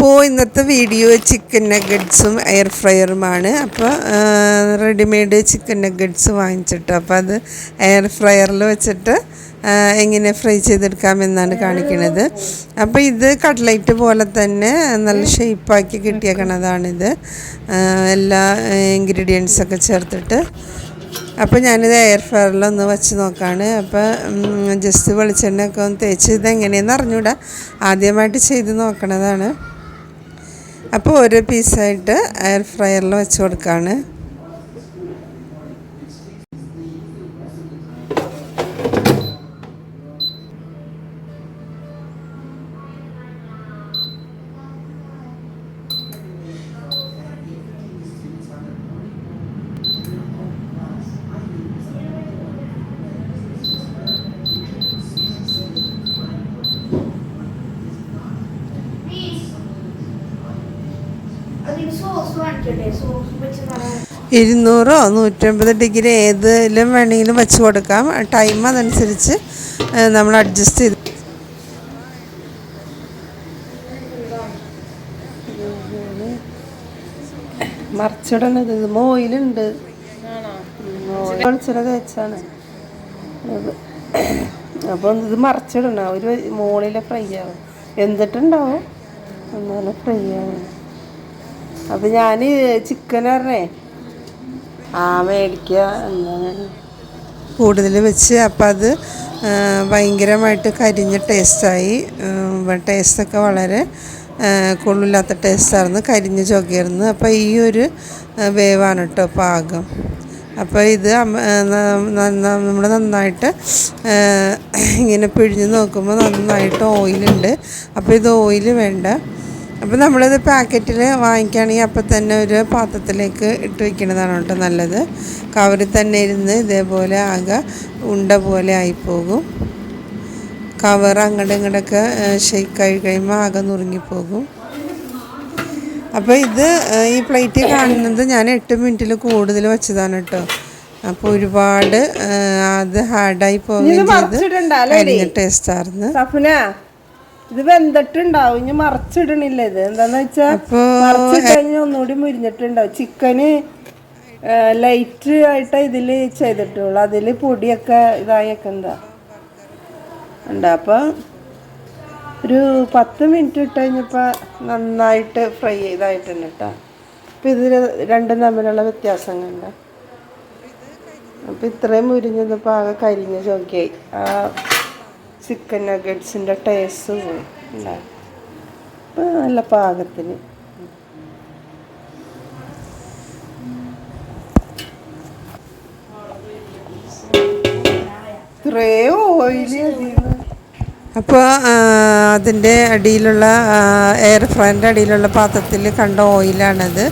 അപ്പോൾ ഇന്നത്തെ video chicken നഗറ്റ്സും air ഫ്രയറുമാണ്. അപ്പോൾ റെഡിമെയ്ഡ് ചിക്കൻ നഗറ്റ്സ് വാങ്ങിച്ചിട്ട് അപ്പോൾ അത് എയർ ഫ്രയറിൽ വെച്ചിട്ട് എങ്ങനെ ഫ്രൈ ചെയ്തെടുക്കാമെന്നാണ് കാണിക്കുന്നത്. അപ്പോൾ ഇത് കട്ട്ലൈറ്റ് പോലെ തന്നെ നല്ല ഷേപ്പാക്കി കിട്ടിയേക്കണതാണിത്, എല്ലാ ഇൻഗ്രീഡിയൻസൊക്കെ ചേർത്തിട്ട്. അപ്പോൾ ഞാനിത് എയർ ഫ്രയറിലൊന്ന് വെച്ച് നോക്കുകയാണ്. അപ്പോൾ ജസ്റ്റ് വെളിച്ചെണ്ണയൊക്കെ ഒന്ന് തേച്ച് ഇതെങ്ങനെയെന്ന് അറിഞ്ഞൂടാ, ആദ്യമായിട്ട് ചെയ്ത് നോക്കണതാണ്. അപ്പോൾ ഓരോ പീസായിട്ട് എയർ ഫ്രയറിൽ വെച്ച് കൊടുക്കുകയാണ്. ഇരുന്നൂറോ 150 ഡിഗ്രി ഏതിലും വേണമെങ്കിലും വെച്ച് കൊടുക്കാം. ടൈം അതനുസരിച്ച് നമ്മൾ അഡ്ജസ്റ്റ് ചെയ്ത് മറിച്ചിടണത്. ഓയിലുണ്ട്, വെളിച്ചെണ്ണ തേച്ചാണ് അത്. അപ്പോൾ ഇത് മറിച്ചിടണം, ഒരു മുകളിലെ ഫ്രൈ ആവും, എന്നിട്ടുണ്ടാവും എന്നാലും ഫ്രൈ ആവും. അപ്പം ഞാൻ ചിക്കൻ പറഞ്ഞേ മേടിക്കുക എന്താണ് കൂടുതൽ വെച്ച്. അപ്പം അത് ഭയങ്കരമായിട്ട് കരിഞ്ഞ ടേസ്റ്റായി. ടേസ്റ്റൊക്കെ വളരെ കൊള്ളില്ലാത്ത ടേസ്റ്റായിരുന്നു, കരിഞ്ഞ ചൊക്കയായിരുന്നു. അപ്പോൾ ഈ ഒരു വേവാണ് കേട്ടോ പാകം. അപ്പോൾ ഇത് നമ്മൾ നന്നായിട്ട് ഇങ്ങനെ പിഴിഞ്ഞ് നോക്കുമ്പോൾ നന്നായിട്ട് ഓയിലുണ്ട്. അപ്പോൾ ഇത് ഓയിൽ വേണ്ട. അപ്പോൾ നമ്മളിത് പാക്കറ്റിൽ വാങ്ങിക്കുകയാണെങ്കിൽ അപ്പം തന്നെ ഒരു പാത്രത്തിലേക്ക് ഇട്ട് വയ്ക്കുന്നതാണ് കേട്ടോ നല്ലത്. കവറിൽ തന്നെ ഇരുന്ന് ഇതേപോലെ ആകെ ഉണ്ട പോലെ ആയിപ്പോകും. കവർ അങ്ങോട്ടും ഇങ്ങോട്ടൊക്കെ ഷെയ്ക്കായി കഴിയുമ്പോൾ ആകെ നുറുങ്ങിപ്പോകും. അപ്പോൾ ഇത് ഈ പ്ലേറ്റ് കാണുന്നത് ഞാൻ 8 മിനിറ്റിൽ കൂടുതൽ വെച്ചതാണ് കേട്ടോ. അപ്പോൾ ഒരുപാട് അത് ഹാർഡായി പോവുകയും ചെയ്ത് ടേസ്റ്റായിരുന്നു. ഇത് വെന്തിട്ടുണ്ടാവും, ഇനി മറിച്ചിടണില്ല. ഇത് എന്താന്ന് വെച്ചാൽ മറിച്ചിട്ട് കഴിഞ്ഞാൽ ഒന്നുകൂടി മുരിഞ്ഞിട്ടുണ്ടാവും. ചിക്കന് ലൈറ്റ് ആയിട്ട് ഇതിൽ ചെയ്തിട്ടുള്ളൂ, അതിൽ പൊടിയൊക്കെ ഇതായൊക്കെ ഉണ്ട്. അപ്പോൾ ഒരു 10 മിനിറ്റ് ഇട്ട് കഴിഞ്ഞപ്പോൾ നന്നായിട്ട് ഫ്രൈ ചെയ്തായിട്ടുണ്ട് കേട്ടോ. അപ്പോൾ ഇതിൽ രണ്ടും തമ്മിലുള്ള വ്യത്യാസം കണ്ട. അപ്പോൾ ഇത്രയും മുരിഞ്ഞപ്പോൾ ആകെ കരിഞ്ഞ ചോക്കിയായി. ചിക്കൻ നഗറ്റ്സിൻ്റെ ടേസ്റ്റ് പോയി ഉണ്ടാകും. അപ്പോൾ നല്ല പാകത്തിന്. ഇത്രയും ഓയില്. അപ്പോൾ അതിൻ്റെ അടിയിലുള്ള എയർ ഫ്രയറിൻ്റെ അടിയിലുള്ള പാത്രത്തിൽ കണ്ട ഓയിലാണത്.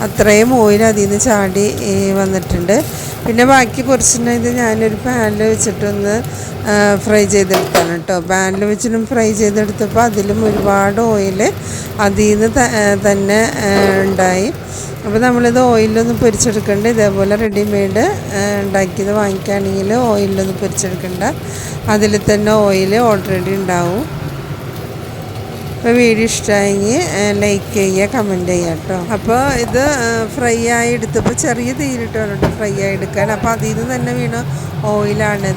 അത്രയും ഓയിൽ അതിൽ നിന്ന് ചാടി വന്നിട്ടുണ്ട്. പിന്നെ ബാക്കി കുറച്ചിട്ട് ഇത് ഞാനൊരു പാനിൽ വെച്ചിട്ടൊന്ന് ഫ്രൈ ചെയ്തെടുത്താണ് കേട്ടോ. പാനിൽ വെച്ചിട്ടും ഫ്രൈ ചെയ്തെടുത്തപ്പോൾ അതിലും ഒരുപാട് ഓയിൽ അതിൽ നിന്ന് തന്നെ ഉണ്ടായി. അപ്പോൾ നമ്മളിത് ഓയിലൊന്നും പൊരിച്ചെടുക്കണ്ട. ഇതേപോലെ റെഡിമെയ്ഡ് ഉണ്ടാക്കിയത് വാങ്ങിക്കുകയാണെങ്കിൽ ഓയിലൊന്നും പൊരിച്ചെടുക്കണ്ട, അതിൽ തന്നെ ഓയിൽ ഓൾറെഡി ഉണ്ടാവും. അപ്പോൾ വീഡിയോ ഇഷ്ടമായെങ്കിൽ ലൈക്ക് ചെയ്യുക, കമൻറ്റ് ചെയ്യുക കേട്ടോ. അപ്പോൾ ഇത് ഫ്രൈ ആയി എടുത്തപ്പോൾ ചെറിയ തീയിലിട്ട് വേണം ഫ്രൈ ആയി എടുക്കാൻ. അപ്പോൾ അതിൽ നിന്ന് തന്നെ വീണ ഓയിലാണ്